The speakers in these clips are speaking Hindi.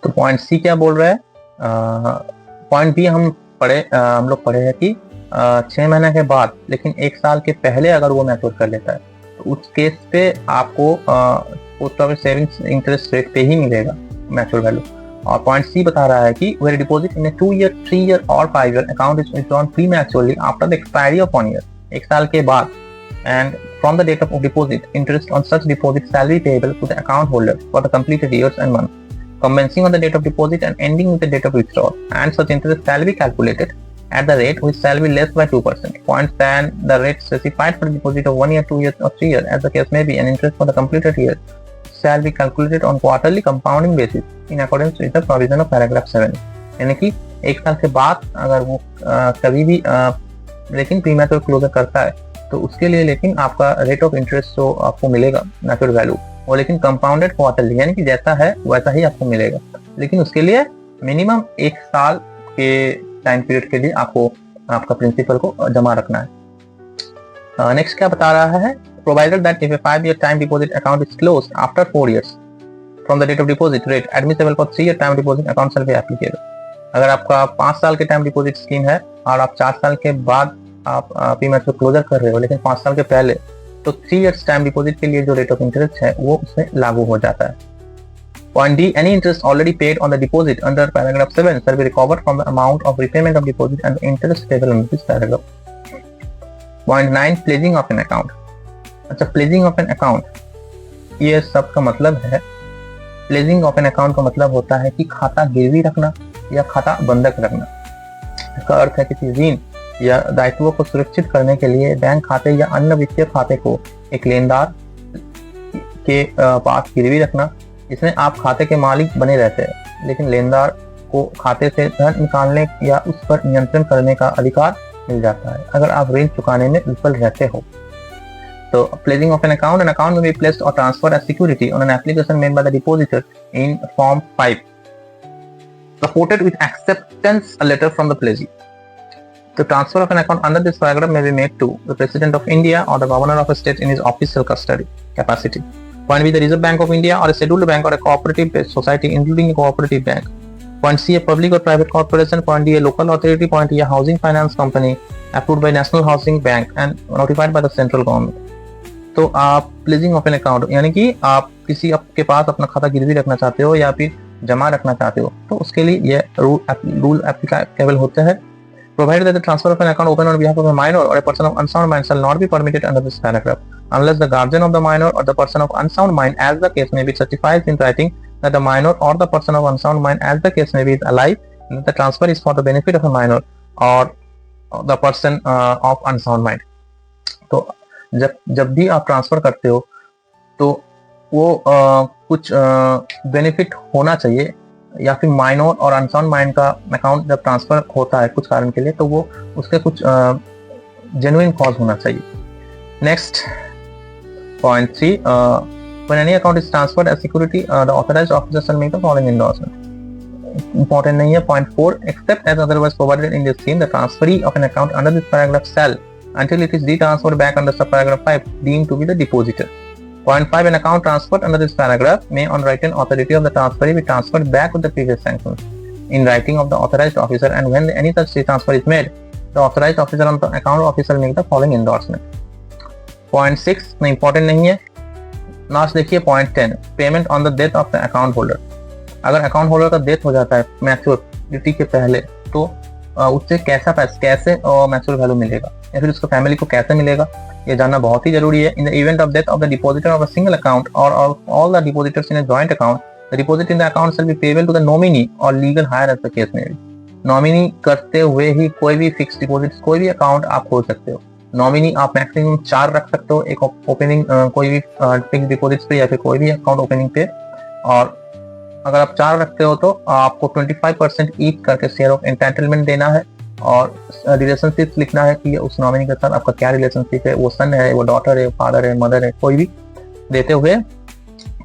तो पॉइंट सी क्या बोल रहा है, पॉइंट बी हम लोग पढ़े हैं कि 6 महीने के बाद लेकिन 1 साल के पहले अगर वो मैच्योर कर लेता है तो उस केस पे आपको post office savings interest rate पे ही मिलेगा मैच्योर वैल्यू। और पॉइंट सी बता रहा है कि where deposit in 2 year 3 year और 5 year account is withdrawn prematurely after the expiry of 1 year, 1 साल के बाद, and from the date of deposit, interest on such deposit salary payable to the account holder for the completed years and months, commencing on the date of deposit and ending with the date of withdrawal, and such interest shall be calculated at the rate which shall be less by 2% points than the rate specified for the deposit of 1 year, 2 years or 3 years, as the case may be, and interest for the completed year shall be calculated on quarterly compounding basis in accordance with the provision of paragraph 7। यानी कि 1 साल के बाद अगर वो कभी भी लेकिन प्रीमैच्योर क्लोजर करता है तो उसके लिए लेकिन आपका रेट ऑफ इंटरेस्ट जो आपको मिलेगा मैच्योर वैल्यू वो लेकिन कंपाउंडेड क्वार्टरली, यानी कि जैसा है वैसा ही आपको मिलेगा, लेकिन उसके लिए मिनिमम 1 साल के टाइम पीरियड के लिए आपको आपका प्रिंसिपल को जमा रखना है। नेक्स्ट क्या बता रहा है, provided that if a 5 year time deposit account is closed after 4 years from the date of deposit, rate admissible for 3 year time deposit account shall be applicable. अगर आपका 5 साल के टाइम डिपॉजिट स्कीम है और आप 4 साल के बाद आप प्रीमैच्योर क्लोजर कर रहे हो लेकिन 5 साल के पहले, तो 3 इयर्स टाइम डिपॉजिट के लिए जो रेट ऑफ इंटरेस्ट है वो उसमें लागू हो जाता है। Point D, any interest already paid on the deposit under paragraph 7 shall be recovered from the amount of repayment of deposit and interest payable under this paragraph. Point 9, pledging of an account. अच्छा, प्लेजिंग ऑफ एन अकाउंट ये सब का मतलब है, प्लेजिंग ऑफ एन अकाउंट का मतलब होता है कि खाता गिरवी रखना या खाता बंधक रखना। इसका अर्थ है किसी ऋण या दायित्वों को सुरक्षित करने के लिए बैंक खाते या अन्य वित्तीय खाते को एक लेनदार के पास गिरवी रखना, जिसमें आप खाते के मालिक बने रहते हैं लेकिन लेनदार को खाते से धन निकालने या उस पर नियंत्रण करने का अधिकार मिल जाता है अगर आप ऋण चुकाने में विफल रहते हो। तो pledging of an account may be placed और transfer as security on an application made by the depositor in form 5 supported with acceptance letter from the pledgee. The transfer of an account under this paragraph may be made to the President of India or the Governor of a state in his official custody capacity. Point B, the Reserve Bank of India or a scheduled bank or a cooperative society including a cooperative bank. Point C, a public or private corporation. Point D, a local authority. Point E, a housing finance company approved by National Housing Bank and notified by the central government. तो आप प्लेजिंग ऑफ एन अकाउंट यानी कि आप किसी आपके पास अपना खाता गिरवी रखना चाहते हो या फिर जमा रखना चाहते हो तो उसके लिए ये रूल एप्लीकेबल होते हैं। Provided that the transfer of an account opened on behalf of a minor or a person of unsound mind shall not be permitted under this paragraph, unless the guardian of the minor or the person of unsound mind, as the case may be, certifies in writing that the minor or the person of unsound mind, as the case may be, is alive, and that the transfer is for the benefit of a minor or the person of unsound mind. तो जब भी आप ट्रांसफर करते हो तो वो कुछ बेनिफिट होना चाहिए या फिर माइनर और अनसाउंड माइंड का अकाउंट जब ट्रांसफर होता है कुछ कारण के लिए तो वो उसके कुछ जेन्युइन कॉज होना चाहिए। Next point 3, when any account is transferred as security the authorized officer shall make the following endorsement। important नहीं है। Point 4, except as otherwise provided in this scheme the transferee of an account under this paragraph shall until it is retransferred back under subparagraph 5 deemed to be the depositor। Point 5, an account transferred under this paragraph may on written authority of the transferee be transferred back with the previous sanctions in writing of the authorized officer, and when any such transfer is made the authorized officer on the account officer make the following endorsement। Point 6 में important नहीं है। लास्ट देखिए point 10, payment on the death of the account holder. अगर अकाउंट होल्डर का डेथ हो जाता है मैच्योरिटी के पहले तो उससे कैसे मैच्योर वैल्यू मिलेगा या फिर उसको फैमिली को कैसे मिलेगा ये जानना बहुत ही जरूरी है। In the event of death of the depositor of a single account और all the depositors in a joint account the deposit in the account shall be payable to the nominee और legal heir as the case में बी। नॉमिनी करते हुए ही कोई भी फिक्स डिपॉजिट कोई भी अकाउंट आप खोल सकते हो। नॉमिनी आप मैक्सिमम 4 रख सकते हो एक ओपनिंग कोई भी फिक्स डिपॉजिट पे या फिर कोई भी अकाउंट ओपनिंग पे, और अगर आप 4 रखते हो तो आपको 25% ईच करके शेयर ऑफ एंटाइटलमेंट देना है और रिलेशनशिप लिखना है कि उस नॉमिनी के साथ आपका क्या रिलेशनशिप है, वो सन है, वो डॉटर है, फादर है, मदर है, कोई भी देते हुए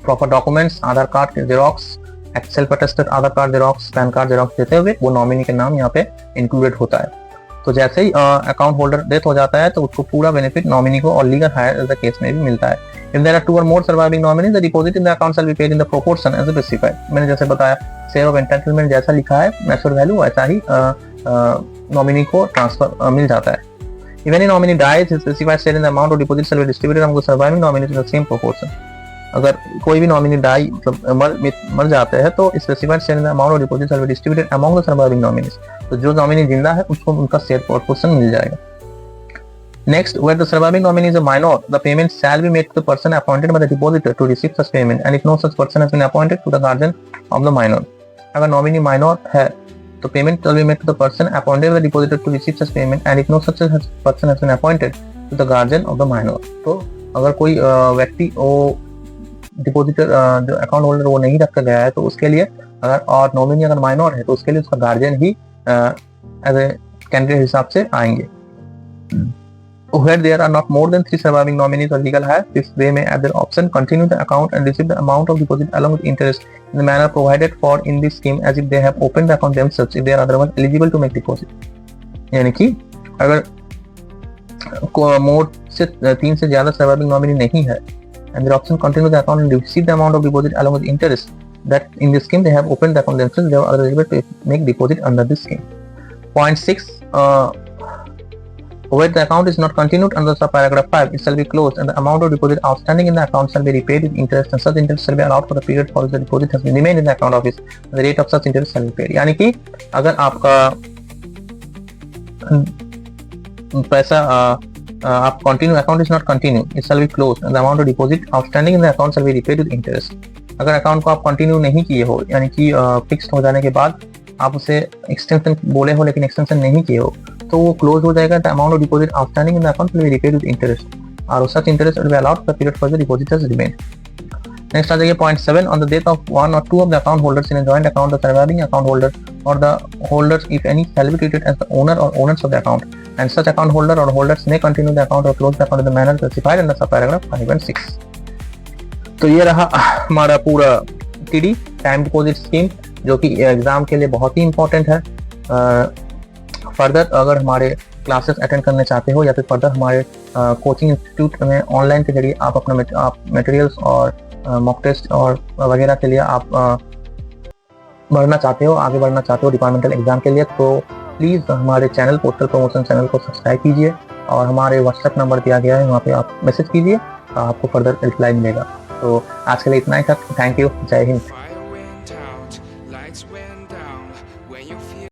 प्रॉपर डॉक्यूमेंट्स, आधार कार्ड के xerox, self attested Aadhaar card xerox, PAN card xerox देते हुए वो नॉमिनी के नाम यहाँ पे इंक्लूडेड होता है। तो जैसे ही अकाउंट होल्डर डेथ हो जाता है तो उसको पूरा बेनिफिट नॉमिनी को और legal heir as the case में भी मिलता है। If there are two or more surviving nominees, the deposit in the account shall be paid in the proportion as specified. मैंने जैसे बताया शेयर ऑफ एंटाइटलमेंट जैसा लिखा है मैच्योर वैल्यू वैसा ही नॉमिनी को ट्रांसफर मिल जाता है. If any nominee dies, his specified share in the amount of deposit shall be distributed among the surviving nominees in the same proportion. अगर कोई भी नॉमिनी डाई मतलब मर जाते हैं तो specified share in the amount of deposit shall be distributed among the surviving nominees. तो जो नॉमिनी जिंदा है उसको उनका शेयर प्रोपोर्शन मिल जाएगा. Next, where the surviving nominee is a minor, the payment shall be made to the person appointed by the depositor to receive such payment, and if no such person has been appointed, to the guardian of the minor. अगर नॉमिनी माइनर है तो payment shall be made to the person appointed by the depositor to receive such payment, and if no such person has been appointed, to the guardian of the minor. तो अगर कोई व्यक्ति वो डिपोजिटर जो अकाउंट होल्डर वो नहीं रखा गया है तो उसके लिए अगर और नॉमिनी अगर माइनर है तो उसके लिए उसका गार्जियन ही एज ए कैंडिडेट हिसाब से आएंगे. Where there are not more than 3 surviving nominees or legal heirs, they may at their option continue the account and receive the amount of deposit along with interest in the manner provided for in this scheme as if they have opened the account themselves if they are otherwise eligible to make deposit. यानी कि अगर मोर से 3 से ज्यादा surviving nominee नहीं है and their option continue the account and receive the amount of deposit along with interest that in this scheme they have opened the account themselves, they are eligible to make deposit under this scheme. Point 6. Where the account is not continued under subparagraph 5, it shall be closed and the amount of deposit outstanding in the account shall be repaid with interest and such interest shall be allowed for the period for which the deposit has been remained in the account of it. The rate of such interest shall be paid. यानी कि अगर आपका पैसा आप continue account is not continue, it shall be closed and the amount of deposit outstanding in the account shall be repaid with interest. अगर अकाउंट को आप कंटिन्यू नहीं किए हो यानी कि फिक्स्ड हो जाने के बाद आप उसे एक्सटेंशन बोले हो लेकिन एक्सटेंशन नहीं किए हो तो वो क्लोज हो जाएगा. The amount of deposit outstanding in the account will be repaid with interest और such interest will be allowed for the period for the depositors remain. Next आ जाइए point 7. On the death of one और two of the account holders in a joint account the surviving account holder और the holders if any shall be treated as the owner और owners of the account and such account holder और holders may continue the account और close the account in the manner specified in the sub paragraph 5 and 6. तो ये रहा हमारा पूरा टीडी टाइम डिपॉजिट स्कीम जो कि एग्जाम के लिए बहुत ही इंपॉर्टेंट है. फर्दर अगर हमारे क्लासेस अटेंड करने चाहते हो या फिर फर्दर हमारे कोचिंग इंस्टीट्यूट में ऑनलाइन के जरिए आप अपना मटेरियल्स और मॉक टेस्ट और वगैरह के लिए आप बढ़ना चाहते हो आगे बढ़ना चाहते हो डिपार्टमेंटल एग्जाम के लिए तो प्लीज़ हमारे चैनल पोस्टल प्रमोशन चैनल को सब्सक्राइब कीजिए और हमारे व्हाट्सएप नंबर दिया गया है वहाँ पे आप मैसेज कीजिए आपको फर्दर रिप्लाई मिलेगा. तो आज के लिए इतना ही था. Thank you. जय हिंद.